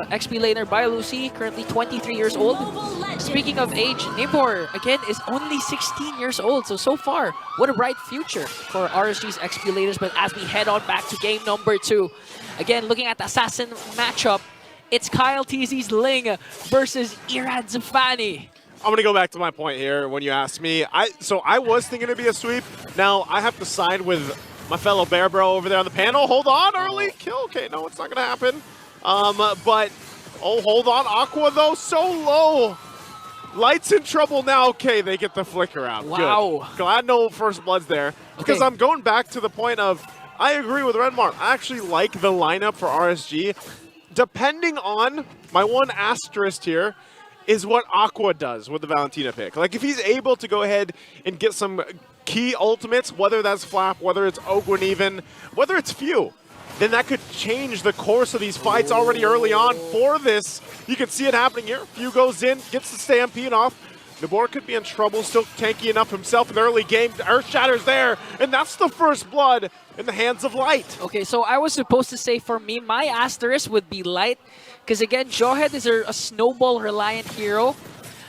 XP laner by Lucy, currently 23 years old. Speaking of age, Nibor, again, is only 16 years old. So far, what a bright future for RSG's XP laners. But as we head on back to game number 2, again, looking at the Assassin matchup, it's Kyle TZ's Ling versus Irad Zafani. I'm going to go back to my point here when you asked me. So I was thinking it'd be a sweep. Now I have to side with my fellow Bear Bro over there on the panel. Hold on, early kill. Okay, no, it's not going to happen. But, oh, hold on. Aqua, though, so low. Light's in trouble now. Okay, they get the flicker out. Wow. Good. Glad no first bloods there. Because Okay. I'm going back to the point of, I agree with Redmar. I actually like the lineup for RSG. Depending on, my one asterisk here, is what Aqua does with the Valentina pick. Like, if he's able to go ahead and get some key ultimates, whether that's Flap, whether it's Ogwin even, whether it's Few, then that could change the course of these fights already early on for this. You can see it happening here. Few goes in, gets the Stampede off. Nabor could be in trouble, still tanky enough himself in the early game. Earth Shatter's there, and that's the first blood in the hands of Light. Okay, so I was supposed to say for me, my asterisk would be Light. Because again, Jawhead is a snowball-reliant hero.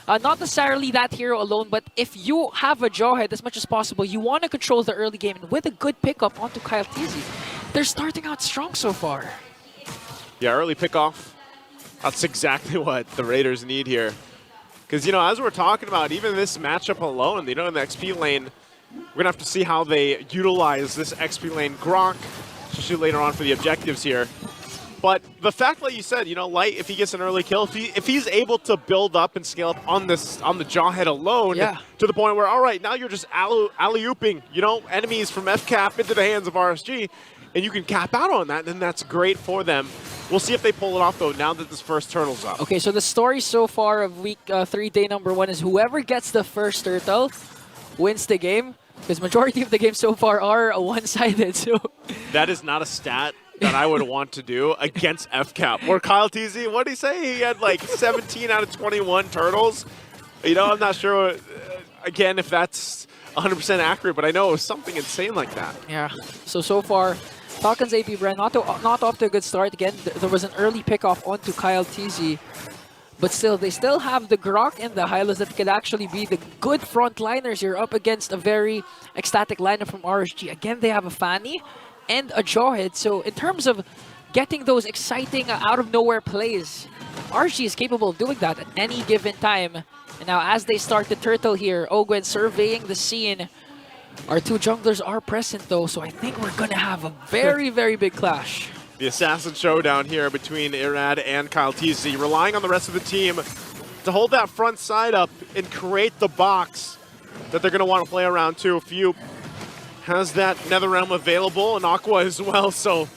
Not necessarily that hero alone, but if you have a Jawhead as much as possible, you want to control the early game. And with a good pickup onto Kyle TZ, they're starting out strong so far. Yeah, early pickoff. That's exactly what the Raiders need here. Because, you know, as we're talking about, even this matchup alone, you know, in the XP lane, we're going to have to see how they utilize this XP lane Grok, especially later on for the objectives here. But the fact, like you said, you know, Light, if he gets an early kill, if he's able to build up and scale up on the Jawhead alone, to the point where, all right, now you're just alley-ooping, you know, enemies from FCAP into the hands of RSG, and you can cap out on that, then that's great for them. We'll see if they pull it off, though, now that this first turtle's up. Okay, so the story so far of week 3, day number 1 is whoever gets the first turtle wins the game, because majority of the games so far are one-sided. So that is not a stat that I would want to do against FCAP. Or Kyle TZ, what did he say? He had like 17 out of 21 turtles. You know, I'm not sure, again, if that's 100% accurate, but I know it was something insane like that. Yeah, so far, Falcons AP Brand not off to a good start. Again, there was an early pickoff onto Kyle TZ. But still, they still have the Grok and the Hylos that could actually be the good frontliners here up against a very ecstatic lineup from RSG. Again, they have a Fanny and a Jawhead. So in terms of getting those exciting out-of-nowhere plays, RSG is capable of doing that at any given time. And now as they start the turtle here, Ogwen surveying the scene. Our two junglers are present though, so I think we're going to have a very, very big clash. The Assassin showdown here between Irad and Kyle TZ, relying on the rest of the team to hold that front side up and create the box that they're going to want to play around too. Few has that Netherrealm available, and Aqua as well, so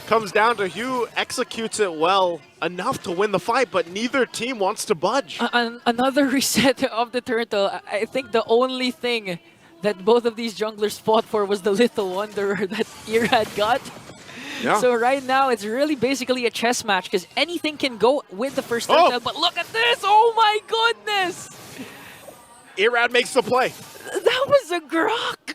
comes down to who executes it well enough to win the fight, but neither team wants to budge. Another reset of the turtle. I think the only thing that both of these junglers fought for was the Little Wanderer that Irad got. Yeah. So right now, it's really basically a chess match because anything can go with the first turtle. But look at this! Oh my goodness! Irad makes the play. That was a Grok!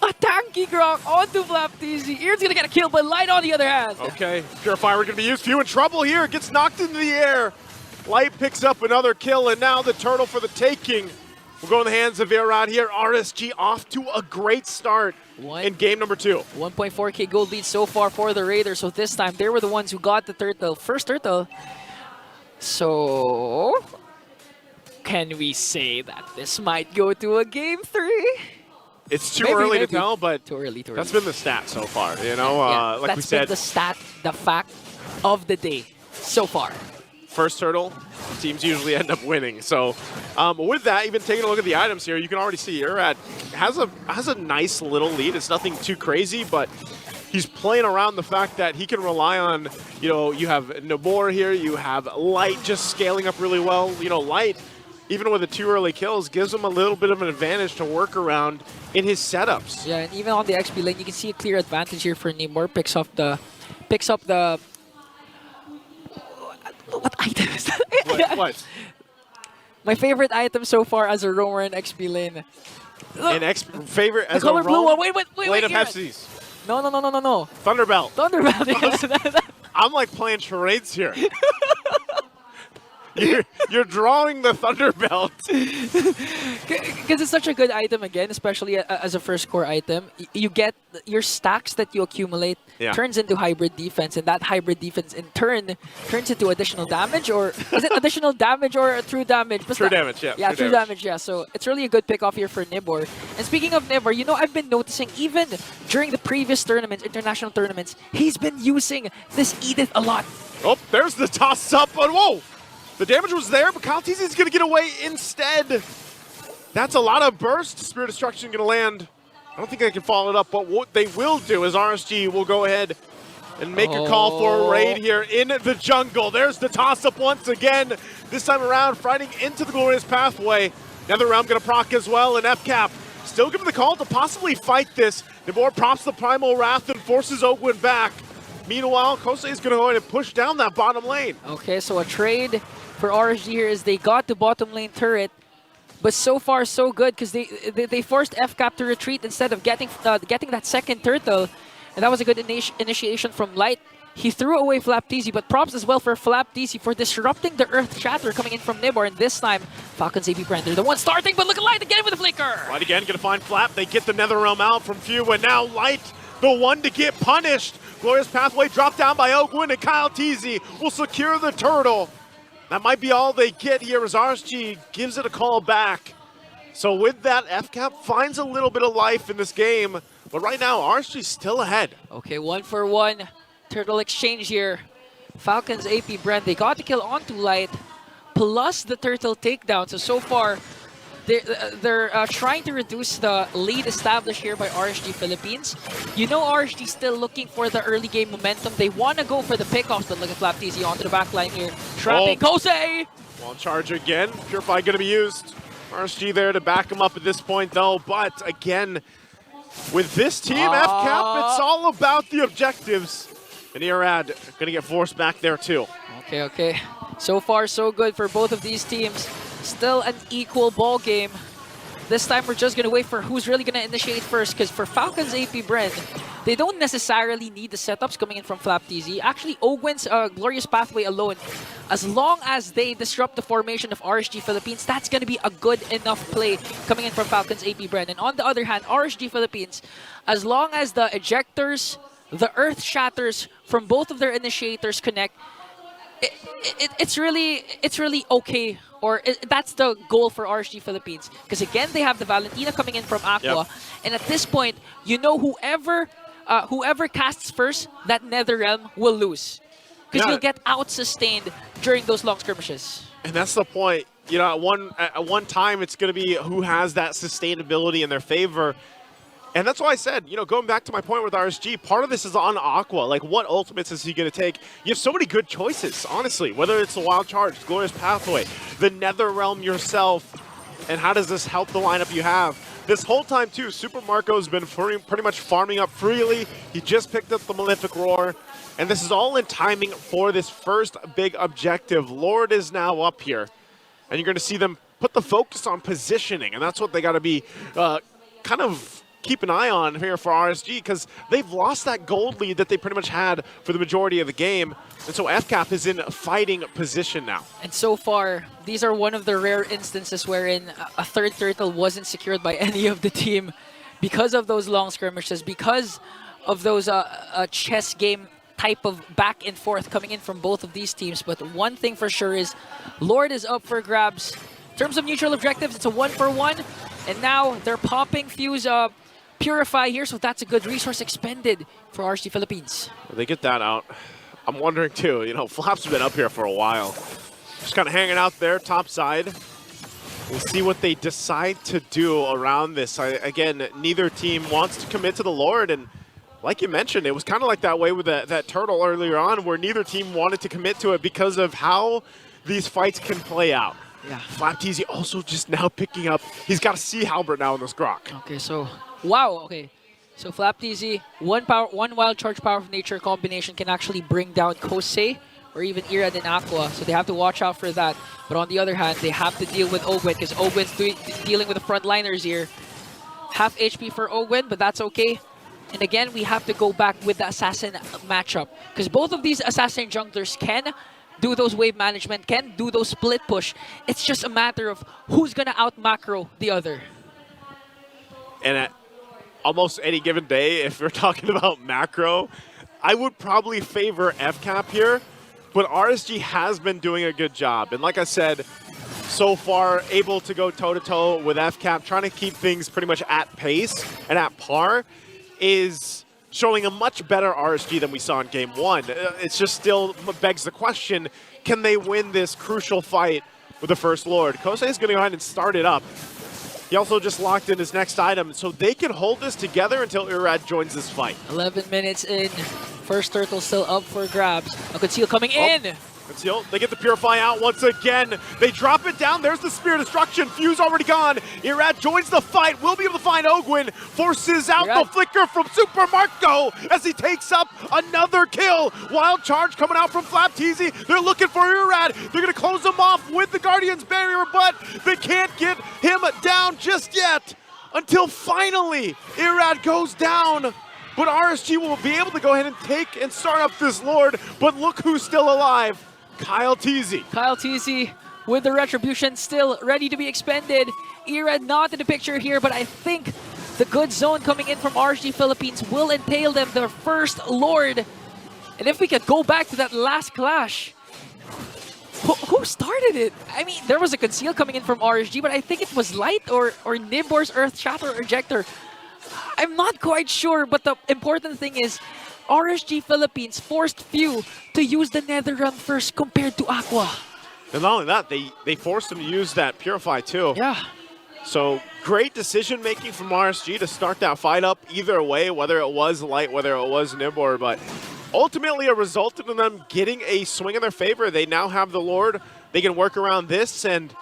A tanky Grok onto Flap TZ. Irad's gonna get a kill, but Light on the other hand. Okay, Purifier gonna be used. Few in trouble here. Gets knocked into the air. Light picks up another kill, and now the turtle for the taking. We'll go in the hands of Irad here. RSG off to a great start in game number 2. 1.4k gold lead so far for the Raiders. So this time, they were the ones who got the turtle. First turtle. So, can we say that this might go to a game 3? It's too early to tell, but too early. That's been the stat so far. You know, like we said. That's been the fact of the day so far. First turtle, teams usually end up winning. So with that, even taking a look at the items here, you can already see Irad has a nice little lead. It's nothing too crazy, but he's playing around the fact that he can rely on, you know, you have Nabor here, you have Light just scaling up really well. You know, Light, even with the 2 early kills, gives him a little bit of an advantage to work around in his setups. Yeah, and even on the XP lane, you can see a clear advantage here for Nabor. Picks up the what item is that? What? My favorite item so far as a roamer in XP lane. An favorite as the color a blue one. Wait. Blade of Hepsies. No. Thunderbelt. Thunderbelt, yes. I'm like playing charades here. You're drawing the Thunder Belt. Because it's such a good item again, especially as a first core item. You get your stacks that you accumulate turns into hybrid defense, and that hybrid defense in turn turns into additional damage, or is it additional damage or true damage? True damage, yeah. Yeah, true damage, yeah. So it's really a good pick off here for Nibor. And speaking of Nibor, you know, I've been noticing even during the previous tournaments, international tournaments, he's been using this Edith a lot. Oh, there's the toss up, but whoa! The damage was there, but Kyle Teasey's going to get away instead. That's a lot of burst. Spirit Destruction going to land. I don't think they can follow it up, but what they will do is RSG will go ahead and make a call for a raid here in the jungle. There's the toss-up once again. This time around, fighting into the Glorious Pathway. NetherRealm going to proc as well, and FCAP still giving the call to possibly fight this. Nibor props the Primal Wrath and forces Ogwin back. Meanwhile, Kosei is going to go ahead and push down that bottom lane. Okay, so a trade for RSG here is they got the bottom lane turret, but so far so good because they forced FCAP to retreat instead of getting that second turtle, and that was a good initiation from Light. He threw away Flapteezy, but props as well for Flapteezy for disrupting the Earth Shatter coming in from Nibor, and this time Falcons AB Brand, they're the one starting, but look at Light again with the flicker! Light again gonna find Flap, they get the NetherRealm out from Few, and now Light, the one to get punished. Glorious Pathway dropped down by Ogwin, and Kyle Teasey will secure the turtle. That might be all they get here as RSG gives it a call back. So with that, FCAP finds a little bit of life in this game. But right now, RSG's still ahead. Okay, 1-for-1 turtle exchange here. Falcons AP Brand, they got the kill onto Light, plus the turtle takedown. So far, they're trying to reduce the lead established here by RSG Philippines. You know RSG still looking for the early game momentum. They want to go for the pickoffs, but look at Flapteezy onto the back line here. Trapping Kosei! Wall charge again. Purify going to be used. RSG there to back him up at this point, though. But again, with this team, FCAP, it's all about the objectives. And Irad going to get forced back there, too. Okay. So far, so good for both of these teams. Still an equal ball game. This time we're just going to wait for who's really going to initiate first, because for Falcons AP Brand, they don't necessarily need the setups coming in from Flapteezy. Actually, Ogwin's Glorious Pathway alone, as long as they disrupt the formation of RSG Philippines, that's going to be a good enough play coming in from Falcons AP Brand. And on the other hand, RSG Philippines, as long as the ejectors, the Earth Shatters from both of their initiators connect, it's really okay, or that's the goal for RSG Philippines, because again they have the Valentina coming in from Aqua, and at this point, you know, whoever casts first, that NetherRealm will lose, because you'll get out sustained during those long skirmishes. And that's the point. You know, at one time it's going to be who has that sustainability in their favor. And that's why I said, you know, going back to my point with RSG, part of this is on Aqua. Like, what ultimates is he going to take? You have so many good choices, honestly, whether it's the Wild Charge, Glorious Pathway, the NetherRealm yourself, and how does this help the lineup you have? This whole time, too, Super Marco's been pretty much farming up freely. He just picked up the Malefic Roar, and this is all in timing for this first big objective. Lord is now up here, and you're going to see them put the focus on positioning, and that's what they got to be kind of keep an eye on here for RSG, because they've lost that gold lead that they pretty much had for the majority of the game. And so FCAP is in fighting position now. And so far, these are one of the rare instances wherein a third turtle wasn't secured by any of the team because of those long skirmishes, because of those chess game type of back and forth coming in from both of these teams. But one thing for sure is Lord is up for grabs. In terms of neutral objectives, it's a 1-for-1. And now they're popping Fuse Purify here, so that's a good resource expended for RSG Philippines. Well, they get that out. I'm wondering too, you know, Flap's been up here for a while. Just kind of hanging out there, top side. We'll see what they decide to do around this. Again, neither team wants to commit to the Lord, and like you mentioned, it was kind of like that way with that turtle earlier on, where neither team wanted to commit to it because of how these fights can play out. Yeah. Flapteezy also just now picking up. He's got a Sea Halberd now in this Grok. Okay, so wow. Okay, so Flapteezy, one Wild Charge Power of Nature combination can actually bring down Kosei or even Irad and Aqua, so they have to watch out for that. But on the other hand, they have to deal with Ogwin, because Ogwin's dealing with the frontliners here. Half HP for Ogwin, but that's okay. And again, we have to go back with the Assassin matchup. Because both of these Assassin junglers can do those wave management, can do those split push. It's just a matter of who's going to out-macro the other. And at almost any given day, if we're talking about macro, I would probably favor FCAP here. But RSG has been doing a good job. And like I said, so far able to go toe-to-toe with FCAP, trying to keep things pretty much at pace and at par, is showing a much better RSG than we saw in Game 1. It's just still begs the question, can they win this crucial fight with the First Lord? Kosei is going to go ahead and start it up. He also just locked in his next item, so they can hold this together until Irad joins this fight. 11 minutes in. First turtle still up for grabs. A conceal coming in. Conceal, they get the Purify out once again. They drop it down. There's the Spear Destruction. Fuse already gone. Irad joins the fight. Will be able to find Ogwin. Forces out the Flicker from Super Marco as he takes up another kill. Wild Charge coming out from Flapteasy. They're looking for Irad. They're going to close him off with the Guardian's Barrier, but they can't get him down just yet until finally Irad goes down. But RSG will be able to go ahead and take and start up this Lord. But look who's still alive. Kyle Teasy. Kyle Teasy with the Retribution still ready to be expended. Irad not in the picture here, but I think the good zone coming in from RSG Philippines will entail them their first Lord. And if we could go back to that last clash, who started it? I mean, there was a conceal coming in from RSG, but I think it was Light or Nibor's Earth Shatter Ejector. I'm not quite sure, but the important thing is RSG Philippines forced few to use the Nether Realm first compared to Aqua. And not only that, they forced him to use that Purify too. Yeah. So great decision making from RSG to start that fight up either way, whether it was Light, whether it was Nibor, but ultimately it resulted in them getting a swing in their favor. They now have the Lord. They can work around this, and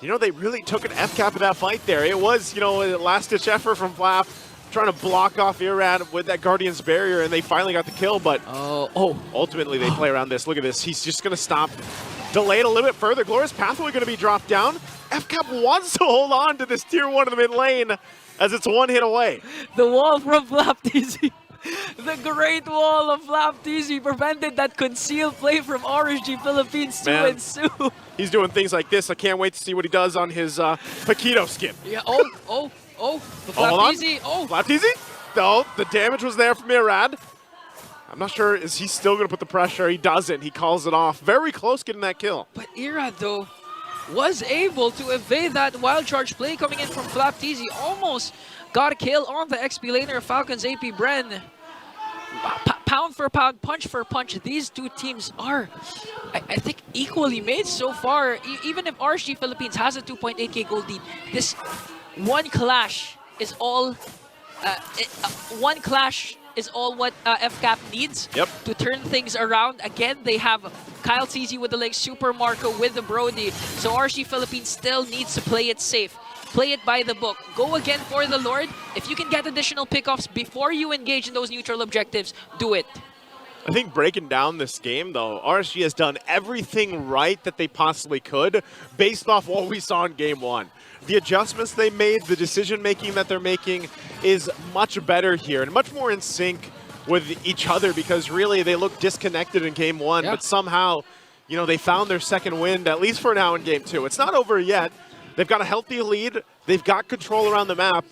you know, they really took an FCAP of that fight there. It was, you know, a last-ditch effort from Flap, trying to block off Irad with that Guardian's Barrier, and they finally got the kill, but ultimately they play around this. Look at this. He's just going to stop, delay it a little bit further. Glorious Pathway going to be dropped down. FCAP wants to hold on to this tier 1 in the mid lane as it's one hit away. The wall from Flapteasy. The great wall of Flapteasy prevented that concealed play from RSG Philippines to ensue. He's doing things like this. I can't wait to see what he does on his Paquito skin. Yeah, the Flapteasy. Flapteasy? No, the damage was there from Irad. I'm not sure, is he still going to put the pressure? He doesn't. He calls it off. Very close getting that kill. But Irad, though, was able to evade that wild charge play coming in from Flapteasy. Almost got a kill on the XP laner, Falcons AP Bren. Pound for pound, punch for punch, these two teams are, I think, equally made so far. Even if RSG Philippines has a 2.8k gold lead, this one clash is all what FCAP needs to turn things around. Again, they have Kyle Teasy with the leg, Super Marco with the Brody. So RSG Philippines still needs to play it safe. Play it by the book. Go again for the Lord. If you can get additional pickoffs before you engage in those neutral objectives, do it. I think breaking down this game, though, RSG has done everything right that they possibly could based off what we saw in Game 1. The adjustments they made, the decision-making that they're making is much better here and much more in sync with each other because really they look disconnected in Game 1, but somehow, you know, they found their second wind, at least for now in Game 2. It's not over yet. They've got a healthy lead, they've got control around the map,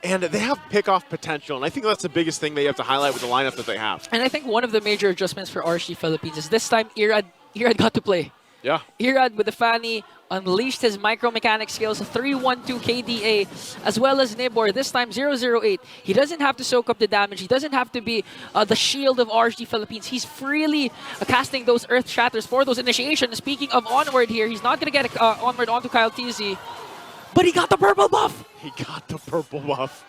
and they have pick-off potential, and I think that's the biggest thing they have to highlight with the lineup that they have. And I think one of the major adjustments for RSG Philippines is this time Irad got to play. Yeah. Irad with the Fanny unleashed his micro-mechanic skills, 312 KDA, as well as Nibor, this time 008. He doesn't have to soak up the damage. He doesn't have to be the shield of RSG Philippines. He's freely casting those Earth Shatters for those initiations. Speaking of Onward here, he's not going to get Onward onto Kyle Teasy, but he got the purple buff. He got the purple buff.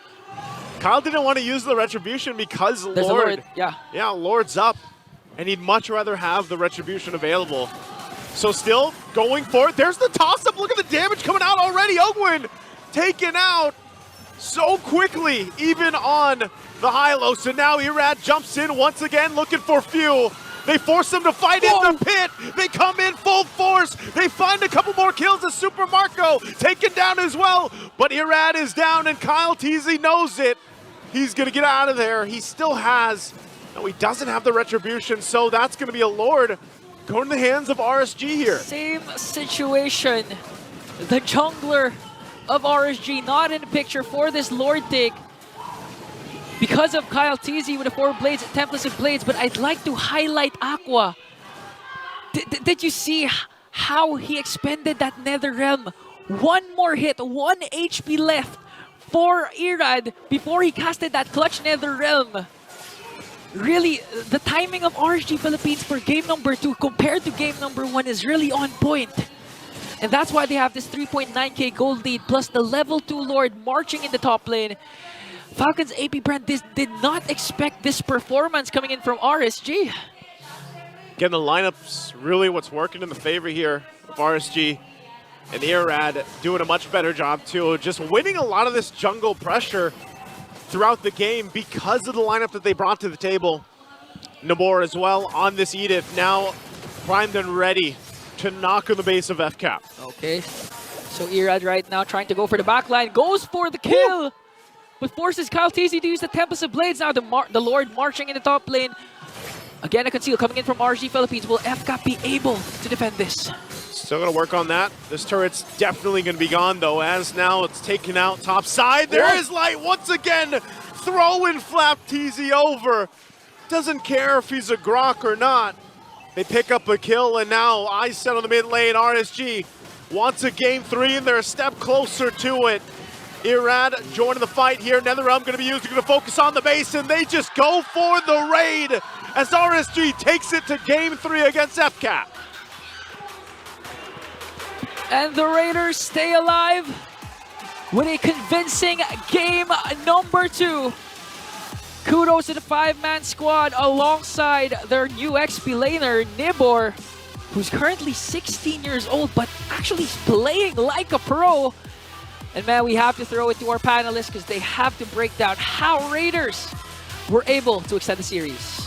Kyle didn't want to use the Retribution because There's Lord. Yeah, Lord's up, and he'd much rather have the Retribution available. So still going for it. There's the toss-up. Look at the damage coming out already. Ogwin taken out so quickly, even on the high-low. So now Irad jumps in once again looking for fuel. They force him to fight in the pit. They come in full force. They find a couple more kills as Super Marco taken down as well. But Irad is down and Kyle Teasy knows it. He's going to get out of there. He still has, no, he doesn't have the retribution, so that's going to be a Lord going to the hands of RSG here. Same situation. The jungler of RSG not in the picture for this Lord take because of Kyle TZ with the 4 blades, Templars of Blades, but I'd like to highlight Aqua. Did you see how he expended that Nether Realm? One more hit, 1 HP left for Irad before he casted that clutch Nether Realm. Really, the timing of RSG Philippines for game number 2 compared to game number 1 is really on point. And that's why they have this 3.9k gold lead plus the level 2 Lord marching in the top lane. Falcons AP brand did not expect this performance coming in from RSG. Again, the lineup's really what's working in the favor here of RSG. And Irad doing a much better job too, just winning a lot of this jungle pressure throughout the game because of the lineup that they brought to the table. Nabor as well on this Edith, now primed and ready to knock on the base of FCAP. Okay, so Irad right now trying to go for the backline, goes for the kill, but forces Kyle TZ to use the Tempest of Blades. Now the Lord marching in the top lane. Again, a conceal coming in from RSG Philippines. Will FCAP be able to defend this? Still going to work on that. This turret's definitely going to be gone, though, as now it's taken out top side. There is Light once again, throwing Flap TZ over. Doesn't care if he's a Grok or not. They pick up a kill, and now eyes set on the mid lane. RSG wants a game 3, and they're a step closer to it. Irad joining the fight here. NetherRealm going to be used. They're going to focus on the base, and they just go for the raid as RSG takes it to game 3 against FCAP. And the Raiders stay alive with a convincing game number 2. Kudos to the 5-man squad alongside their new XP laner, Nibor, who's currently 16 years old, but actually playing like a pro. And man, we have to throw it to our panelists because they have to break down how Raiders were able to extend the series.